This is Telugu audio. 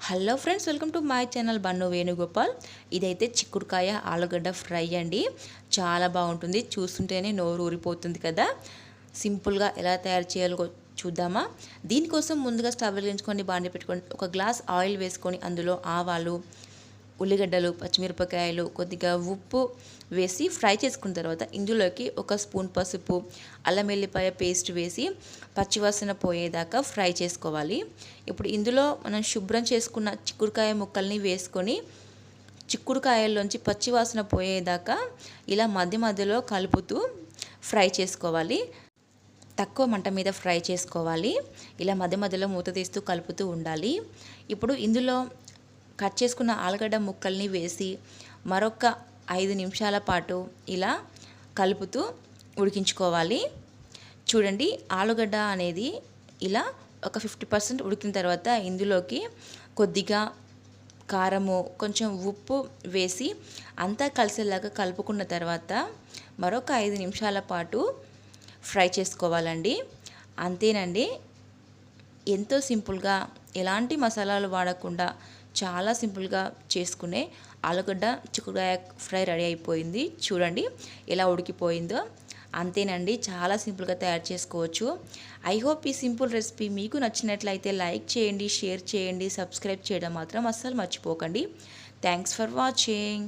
Hello friends, welcome to my channel Bannu Venugopal. ఇదైతే చిక్కుడుకాయ ఆలుగడ్డ ఫ్రై అండి. చాలా బాగుంటుంది, చూస్తుంటేనే నోరు ఊరిపోతుంది కదా. సింపుల్గా ఎలా తయారు చేయాలో చూద్దామా. దీనికోసం ముందుగా స్టవ్ వెలిగించుకొని బాండి పెట్టుకొని ఒక గ్లాస్ ఆయిల్ వేసుకొని అందులో ఆవాలు, ఉల్లిగడ్డలు, పచ్చిమిరపకాయలు, కొద్దిగా ఉప్పు వేసి ఫ్రై చేసుకున్న తర్వాత ఇందులోకి ఒక స్పూన్ పసుపు, అల్లం వెల్లిపాయ పేస్ట్ వేసి పచ్చివాసన పోయేదాకా ఫ్రై చేసుకోవాలి. ఇప్పుడు ఇందులో మనం శుభ్రం చేసుకున్న చిక్కుడుకాయ ముక్కల్ని వేసుకొని చిక్కుడుకాయల్లోంచి పచ్చివాసన పోయేదాకా ఇలా మధ్య మధ్యలో కలుపుతూ ఫ్రై చేసుకోవాలి. తక్కువ మంట మీద ఫ్రై చేసుకోవాలి. ఇలా మధ్య మధ్యలో మూత తీస్తూ కలుపుతూ ఉండాలి. ఇప్పుడు ఇందులో కట్ చేసుకున్న ఆలుగడ్డ ముక్కల్ని వేసి మరొక 5 నిమిషాల పాటు ఇలా కలుపుతూ ఉడికించుకోవాలి. చూడండి, ఆలుగడ్డ అనేది ఇలా ఒక 50% ఉడికిన తర్వాత ఇందులోకి కొద్దిగా కారము, కొంచెం ఉప్పు వేసి అంతా కలిసేలాగా కలుపుకున్న తర్వాత మరొక 5 నిమిషాల పాటు ఫ్రై చేసుకోవాలండి. అంతేనండి, ఎంతో సింపుల్గా ఎలాంటి మసాలాలు వాడకుండా చాలా సింపుల్గా చేసుకునే ఆలుగడ్డ చిక్కుడుకాయ ఫ్రై రెడీ అయిపోయింది. చూడండి ఎలా ఉడికిపోయిందో. అంతేనండి, చాలా సింపుల్గా తయారు చేసుకోవచ్చు. ఐ హోప్ ఈ సింపుల్ రెసిపీ మీకు నచ్చినట్లయితే లైక్ చేయండి, షేర్ చేయండి, సబ్స్క్రైబ్ చేయడం మాత్రం అస్సలు మర్చిపోకండి. Thanks for watching.